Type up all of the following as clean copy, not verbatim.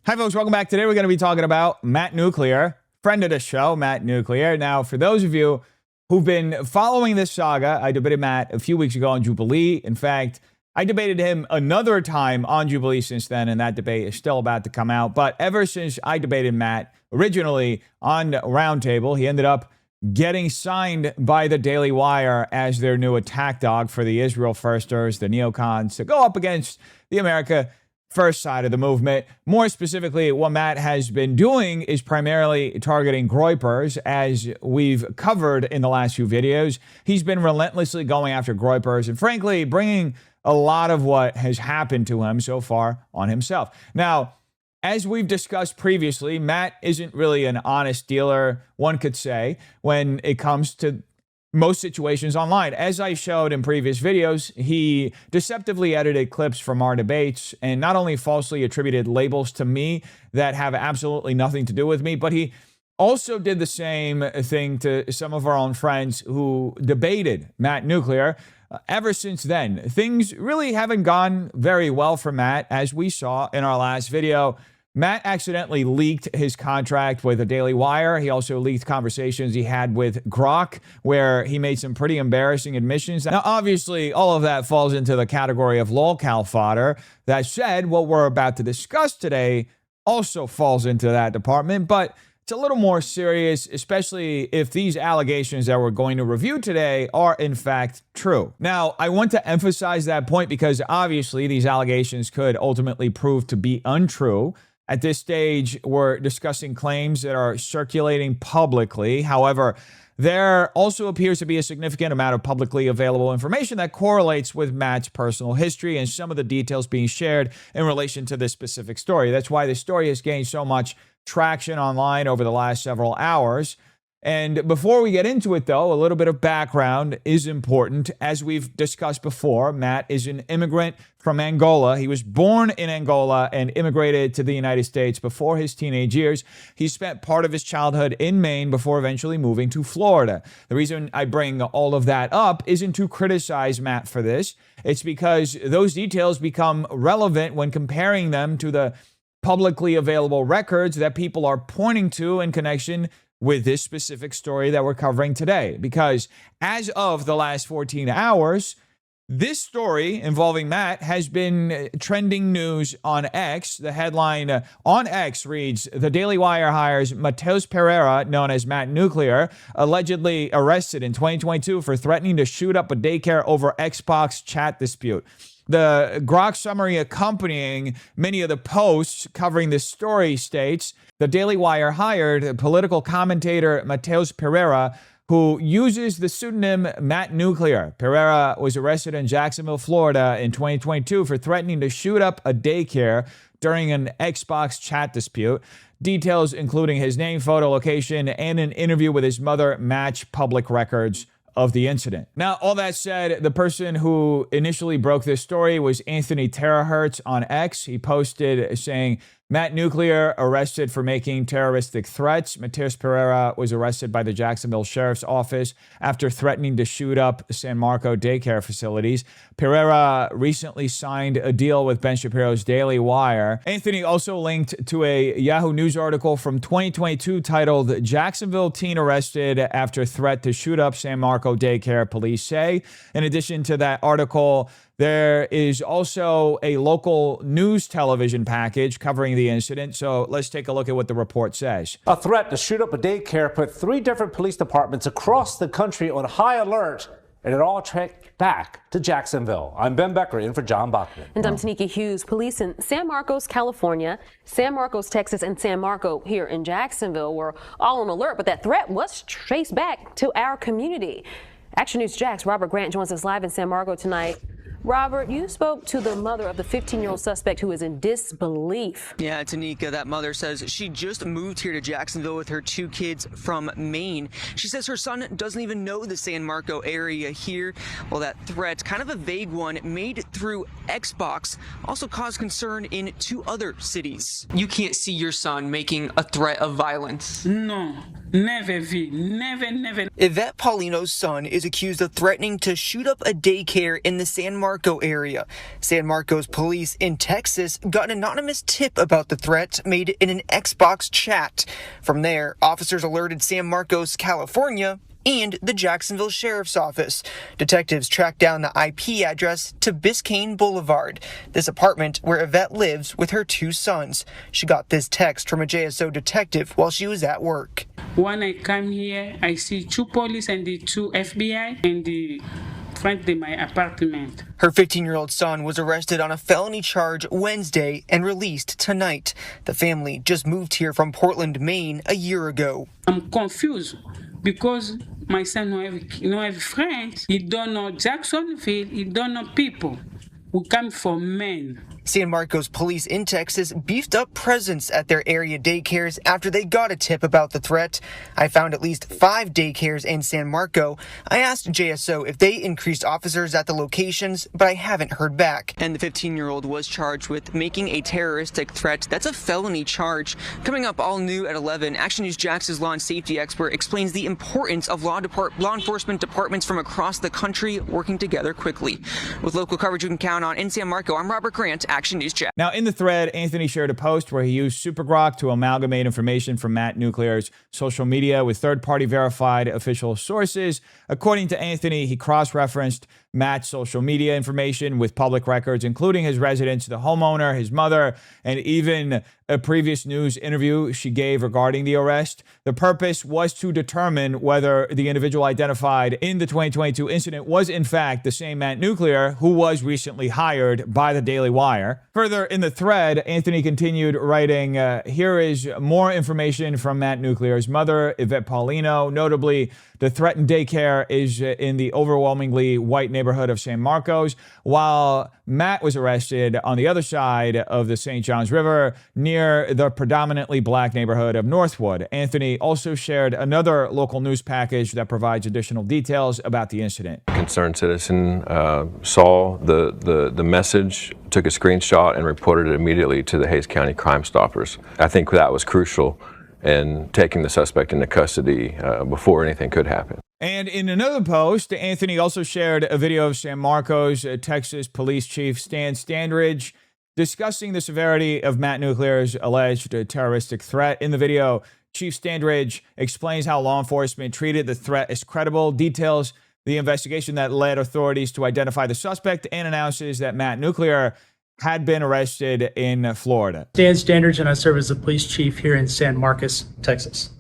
Hi, folks. Welcome back. Today, we're going to be talking about Matt Nuclear, friend of the show, Matt Nuclear. Now, for those of you who've been following this saga, I debated Matt a few weeks ago on Jubilee. In fact, I debated him another time on Jubilee since then, and that debate is still about to come out. But ever since I debated Matt originally on Roundtable, he ended up getting signed by the Daily Wire as their new attack dog for the Israel Firsters, the neocons, to go up against the America First side of the movement. More specifically, what Matt has been doing is primarily targeting groypers, as we've covered in the last few videos. He's been relentlessly going after groypers and, frankly, bringing a lot of what has happened to him so far on himself. Now, as we've discussed previously, Matt isn't really an honest dealer, one could say, when it comes to most situations online. As I showed in previous videos, he deceptively edited clips from our debates and not only falsely attributed labels to me that have absolutely nothing to do with me, but he also did the same thing to some of our own friends who debated Matt Nuclear. Ever since then, things really haven't gone very well for Matt, as we saw in our last video. Matt accidentally leaked his contract with the Daily Wire. He also leaked conversations he had with Grok, where he made some pretty embarrassing admissions. Now, obviously, all of that falls into the category of lolcow fodder. That said, what we're about to discuss today also falls into that department, but it's a little more serious, especially if these allegations that we're going to review today are in fact true. Now, I want to emphasize that point because obviously these allegations could ultimately prove to be untrue. At this stage, we're discussing claims that are circulating publicly. However, there also appears to be a significant amount of publicly available information that correlates with Matt's personal history and some of the details being shared in relation to this specific story. That's why this story has gained so much traction online over the last several hours. And before we get into it, though, a little bit of background is important. As we've discussed before, Matt is an immigrant from Angola. He was born in Angola and immigrated to the United States before his teenage years. He spent part of his childhood in Maine before eventually moving to Florida. The reason I bring all of that up isn't to criticize Matt for this. It's because those details become relevant when comparing them to the publicly available records that people are pointing to in connection with this specific story that we're covering today. Because as of the last 14 hours, this story involving Matt has been trending news on X. The headline on X reads, "The Daily Wire hires Mateus Pereira, known as Matt Nuclear, allegedly arrested in 2022 for threatening to shoot up a daycare over Xbox chat dispute." The Grok summary accompanying many of the posts covering this story states, the Daily Wire hired political commentator Mateus Pereira, who uses the pseudonym Matt Nuclear. Pereira was arrested in Jacksonville, Florida in 2022 for threatening to shoot up a daycare during an Xbox chat dispute. Details including his name, photo, location, and an interview with his mother match public records of the incident. Now, all that said, the person who initially broke this story was Anthony Terahertz on X. He posted saying, Matt Nuclear arrested for making terroristic threats. Mateus Pereira was arrested by the Jacksonville Sheriff's Office after threatening to shoot up San Marco daycare facilities. Pereira recently signed a deal with Ben Shapiro's Daily Wire. Anthony also linked to a Yahoo News article from 2022 titled, "Jacksonville Teen Arrested After Threat to Shoot Up San Marco Daycare, Police Say." In addition to that article, there is also a local news television package covering the incident. So let's take a look at what the report says. A threat to shoot up a daycare put 3 different police departments across the country on high alert, and it all tracked back to Jacksonville. I'm Ben Becker in for John Bachman. And I'm Tanika Hughes. Police in San Marcos, California, San Marcos, Texas, and San Marco here in Jacksonville were all on alert, but that threat was traced back to our community. Action News Jax Robert Grant joins us live in San Marco tonight. Robert, you spoke to the mother of the 15-year-old suspect who is in disbelief. Yeah, Tanika, that mother says she just moved here to Jacksonville with her 2 kids from Maine. She says her son doesn't even know the San Marco area here. Well, that threat, kind of a vague one, made through Xbox, also caused concern in 2 other cities. You can't see your son making a threat of violence. No, never, V. Never. Yvette Paulino's son is accused of threatening to shoot up a daycare in the San Marco Marco area. San Marcos police in Texas got an anonymous tip about the threat made in an Xbox chat. From there, officers alerted San Marcos, California, and the Jacksonville Sheriff's Office. Detectives tracked down the IP address to Biscayne Boulevard, this apartment where Yvette lives with her 2 sons. She got this text from a JSO detective while she was at work. When I come here, I see 2 police and the 2 FBI in the front of my apartment. Her 15-year-old son was arrested on a felony charge Wednesday and released tonight. The family just moved here from Portland, Maine a year ago. I'm confused because my son no have friends. He don't know Jacksonville. He don't know people. We come from Maine. San Marcos police in Texas beefed up presence at their area daycares after they got a tip about the threat. I found at least 5 daycares in San Marco. I asked JSO if they increased officers at the locations, but I haven't heard back. And the 15-year-old was charged with making a terroristic threat. That's a felony charge. Coming up all new at 11, Action News Jax's law and safety expert explains the importance of law enforcement departments from across the country working together quickly. With local coverage you can count on in San Marco, I'm Robert Grant, Action News Jax. Now, in the thread, Anthony shared a post where he used SuperGrok to amalgamate information from Matt Nuclear's social media with third-party verified official sources. According to Anthony, he cross-referenced Matt's social media information with public records, including his residence, the homeowner, his mother, and even a previous news interview she gave regarding the arrest. The purpose was to determine whether the individual identified in the 2022 incident was in fact the same Matt Nuclear who was recently hired by the Daily Wire. Further in the thread, Anthony continued writing, here is more information from Matt Nuclear's mother, Yvette Paulino. Notably, the threatened daycare is in the overwhelmingly white neighborhood of San Marcos, while Matt was arrested on the other side of the St. Johns River near the predominantly black neighborhood of Northwood. Anthony also shared another local news package that provides additional details about the incident. A concerned citizen saw the message, took a screenshot, and reported it immediately to the Hays County Crime Stoppers. I think that was crucial in taking the suspect into custody before anything could happen. And in another post, Anthony also shared a video of San Marcos, Texas Police Chief Stan Standridge discussing the severity of Matt Nuclear's alleged terroristic threat. In the video, Chief Standridge explains how law enforcement treated the threat as credible, details the investigation that led authorities to identify the suspect, and announces that Matt Nuclear had been arrested in Florida. Stan Standridge, and I serve as the police chief here in San Marcos, Texas.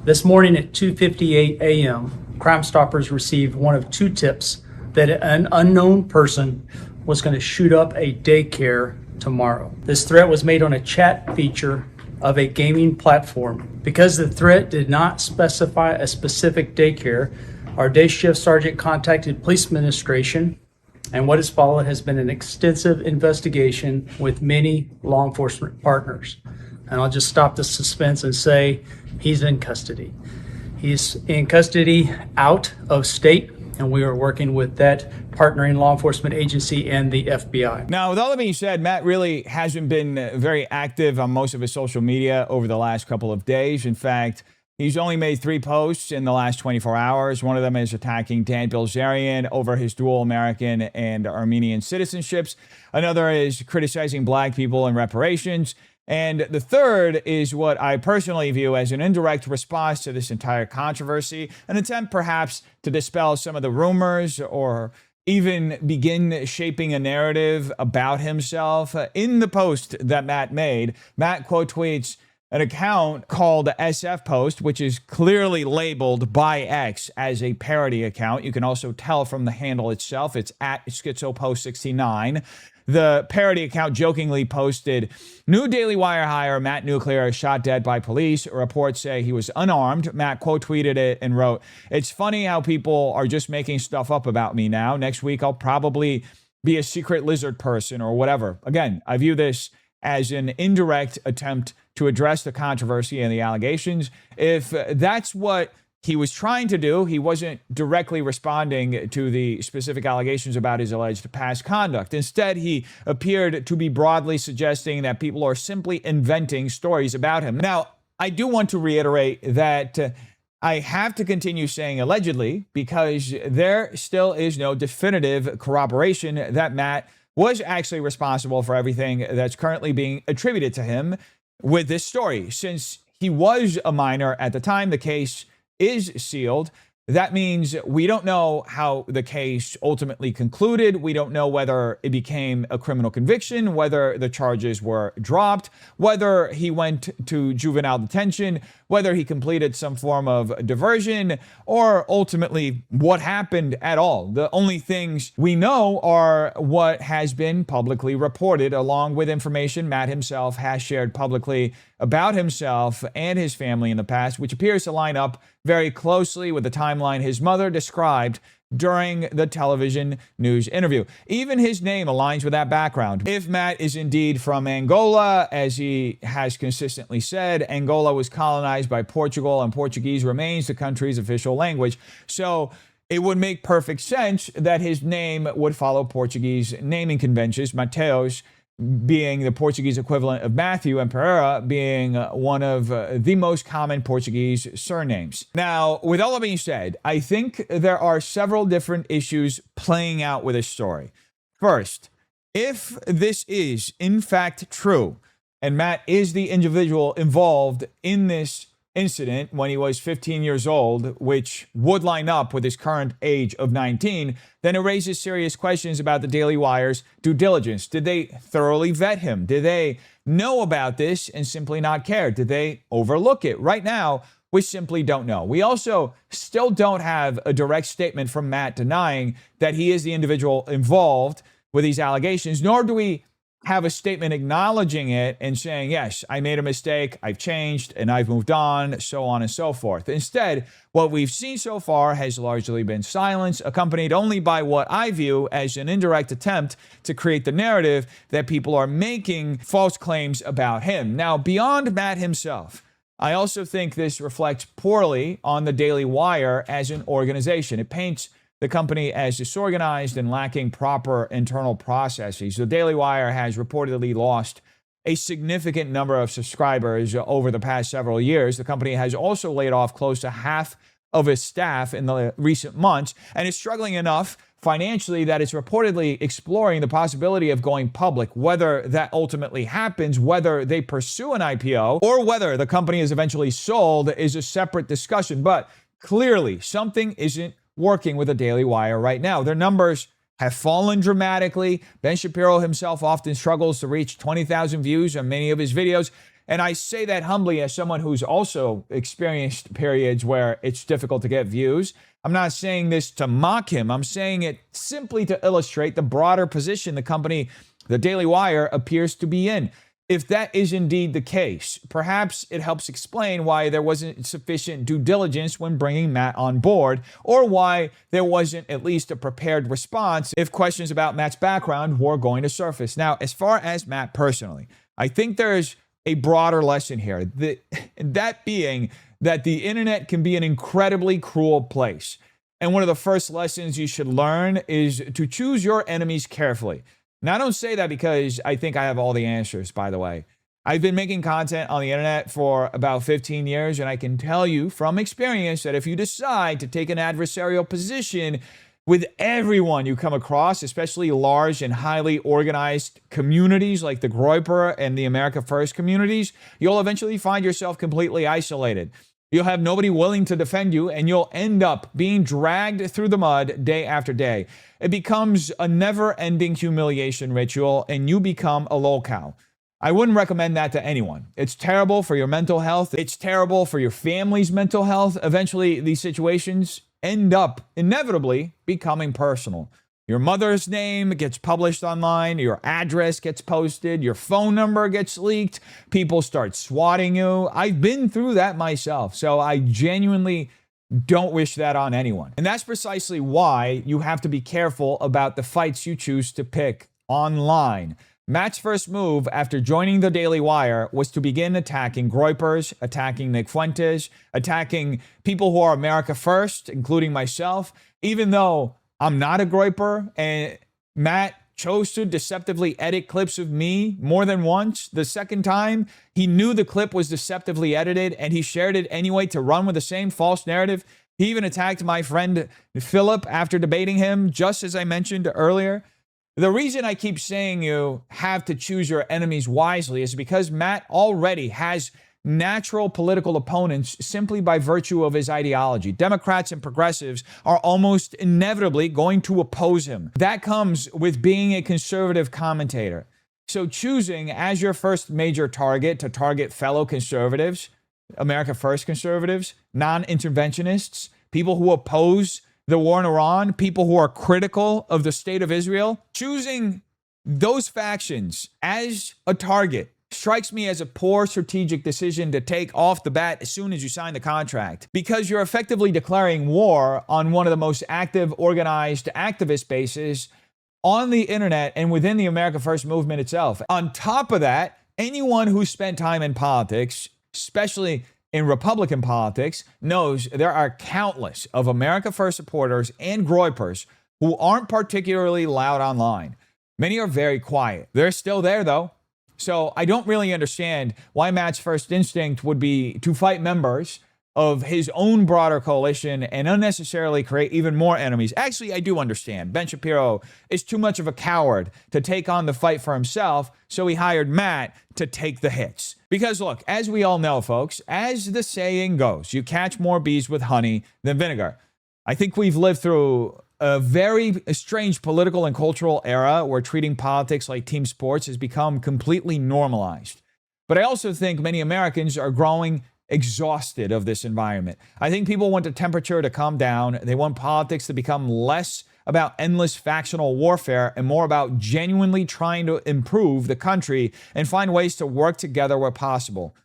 This morning at 2:58 a.m., Crime Stoppers received one of 2 tips that an unknown person was going to shoot up a daycare tomorrow. This threat was made on a chat feature of a gaming platform. Because the threat did not specify a specific daycare, our day shift sergeant contacted police administration, and what has followed has been an extensive investigation with many law enforcement partners. And I'll just stop the suspense and say he's in custody. He's in custody out of state, and we are working with that partnering law enforcement agency and the FBI. Now, with all that being said, Matt really hasn't been very active on most of his social media over the last couple of days. In fact, he's only made 3 posts in the last 24 hours. One of them is attacking Dan Bilzerian over his dual American and Armenian citizenships. Another is criticizing black people and reparations. And the third is what I personally view as an indirect response to this entire controversy, an attempt perhaps to dispel some of the rumors or even begin shaping a narrative about himself. In the post that Matt made, Matt quote tweets an account called SF Post, which is clearly labeled by X as a parody account. You can also tell from the handle itself. It's at SchizoPost69. The parody account jokingly posted, new Daily Wire hire Matt Nuclear shot dead by police. Reports say he was unarmed. Matt quote tweeted it and wrote, it's funny how people are just making stuff up about me now. Next week, I'll probably be a secret lizard person or whatever. Again, I view this as an indirect attempt to address the controversy and the allegations. If that's what he was trying to do, he wasn't directly responding to the specific allegations about his alleged past conduct. Instead, he appeared to be broadly suggesting that people are simply inventing stories about him. Now, I do want to reiterate that I have to continue saying allegedly because there still is no definitive corroboration that Matt was actually responsible for everything that's currently being attributed to him with this story. Since he was a minor at the time the case is sealed, that means we don't know how the case ultimately concluded. We don't know whether it became a criminal conviction, whether the charges were dropped, whether he went to juvenile detention, whether he completed some form of diversion, or ultimately what happened at all. The only things we know are what has been publicly reported, along with information Matt himself has shared publicly about himself and his family in the past, which appears to line up very closely with the timeline his mother described during the television news interview. Even his name aligns with that background. If Matt is indeed from Angola, as he has consistently said, Angola was colonized by Portugal and Portuguese remains the country's official language. So it would make perfect sense that his name would follow Portuguese naming conventions, Mateus being the Portuguese equivalent of Matthew and Pereira being one of the most common Portuguese surnames. Now, with all that being said, I think there are several different issues playing out with this story. First, if this is in fact true, and Matt is the individual involved in this incident when he was 15 years old, which would line up with his current age of 19, then it raises serious questions about the Daily Wire's due diligence. Did they thoroughly vet him? Did they know about this and simply not care? Did they overlook it? Right now, we simply don't know. We also still don't have a direct statement from Matt denying that he is the individual involved with these allegations, nor do we have a statement acknowledging it and saying, yes, I made a mistake, I've changed, and I've moved on, so on and so forth. Instead, what we've seen so far has largely been silence, accompanied only by what I view as an indirect attempt to create the narrative that people are making false claims about him. Now, beyond Matt himself, I also think this reflects poorly on the Daily Wire as an organization. It paints the company as disorganized and lacking proper internal processes. The Daily Wire has reportedly lost a significant number of subscribers over the past several years. The company has also laid off close to half of its staff in the recent months and is struggling enough financially that it's reportedly exploring the possibility of going public. Whether that ultimately happens, whether they pursue an IPO, or whether the company is eventually sold is a separate discussion. But clearly, something isn't working with the Daily Wire right now. Their numbers have fallen dramatically. Ben Shapiro himself often struggles to reach 20,000 views on many of his videos. And I say that humbly as someone who's also experienced periods where it's difficult to get views. I'm not saying this to mock him. I'm saying it simply to illustrate the broader position the company, the Daily Wire, appears to be in. If that is indeed the case, perhaps it helps explain why there wasn't sufficient due diligence when bringing Matt on board, or why there wasn't at least a prepared response if questions about Matt's background were going to surface. Now, as far as Matt personally, I think there's a broader lesson here, that being that the internet can be an incredibly cruel place. And one of the first lessons you should learn is to choose your enemies carefully. Now, I don't say that because I think I have all the answers, by the way. I've been making content on the internet for about 15 years, and I can tell you from experience that if you decide to take an adversarial position with everyone you come across, especially large and highly organized communities like the Groyper and the America First communities, you'll eventually find yourself completely isolated. You'll have nobody willing to defend you, and you'll end up being dragged through the mud day after day. It becomes a never-ending humiliation ritual, and you become a lolcow. I wouldn't recommend that to anyone. It's terrible for your mental health. It's terrible for your family's mental health. Eventually, these situations end up inevitably becoming personal. Your mother's name gets published online, your address gets posted, your phone number gets leaked, people start swatting you. I've been through that myself, so I genuinely don't wish that on anyone. And that's precisely why you have to be careful about the fights you choose to pick online. Matt's first move after joining the Daily Wire was to begin attacking Groypers, attacking Nick Fuentes, attacking people who are America First, including myself, even though I'm not a Groyper, and Matt chose to deceptively edit clips of me more than once. The second time, he knew the clip was deceptively edited and he shared it anyway to run with the same false narrative. He even attacked my friend Philip after debating him, just as I mentioned earlier. The reason I keep saying you have to choose your enemies wisely is because Matt already has natural political opponents simply by virtue of his ideology. Democrats and progressives are almost inevitably going to oppose him. That comes with being a conservative commentator. So choosing as your first major target to target fellow conservatives, America First conservatives, non-interventionists, people who oppose the war in Iran, people who are critical of the state of Israel, choosing those factions as a target strikes me as a poor strategic decision to take off the bat as soon as you sign the contract, because you're effectively declaring war on one of the most active, organized activist bases on the internet and within the America First movement itself. On top of that, anyone who spent time in politics, especially in Republican politics, knows there are countless of America First supporters and groypers who aren't particularly loud online. Many are very quiet. They're still there, though. So I don't really understand why Matt's first instinct would be to fight members of his own broader coalition and unnecessarily create even more enemies. Actually, I do understand. Ben Shapiro is too much of a coward to take on the fight for himself, so he hired Matt to take the hits. Because look, as we all know, folks, as the saying goes, you catch more bees with honey than vinegar. I think we've lived through a very strange political and cultural era where treating politics like team sports has become completely normalized. But I also think many Americans are growing exhausted of this environment. I think people want the temperature to come down. They want politics to become less about endless factional warfare and more about genuinely trying to improve the country and find ways to work together where possible.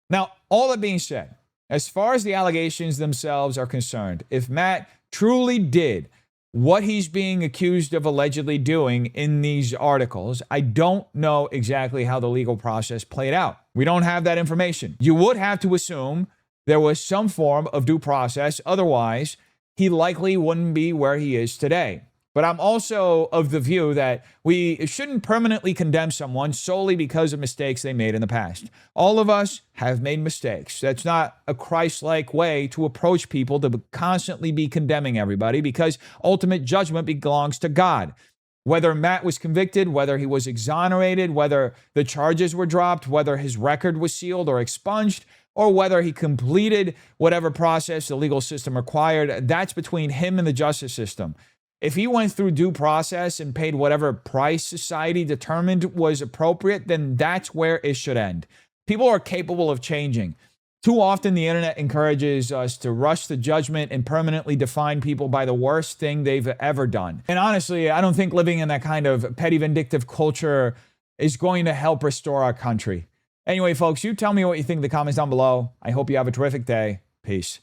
Now, all that being said, as far as the allegations themselves are concerned, if Matt truly did what he's being accused of allegedly doing in these articles, I don't know exactly how the legal process played out. We don't have that information. You would have to assume there was some form of due process. Otherwise, he likely wouldn't be where he is today. But I'm also of the view that we shouldn't permanently condemn someone solely because of mistakes they made in the past. All of us have made mistakes. That's not a Christ-like way to approach people, to constantly be condemning everybody, because ultimate judgment belongs to God. Whether Matt was convicted, whether he was exonerated, whether the charges were dropped, whether his record was sealed or expunged, or whether he completed whatever process the legal system required, that's between him and the justice system. If he went through due process and paid whatever price society determined was appropriate, then that's where it should end. People are capable of changing. Too often, the internet encourages us to rush to judgment and permanently define people by the worst thing they've ever done. And honestly, I don't think living in that kind of petty, vindictive culture is going to help restore our country. Anyway, folks, you tell me what you think in the comments down below. I hope you have a terrific day. Peace.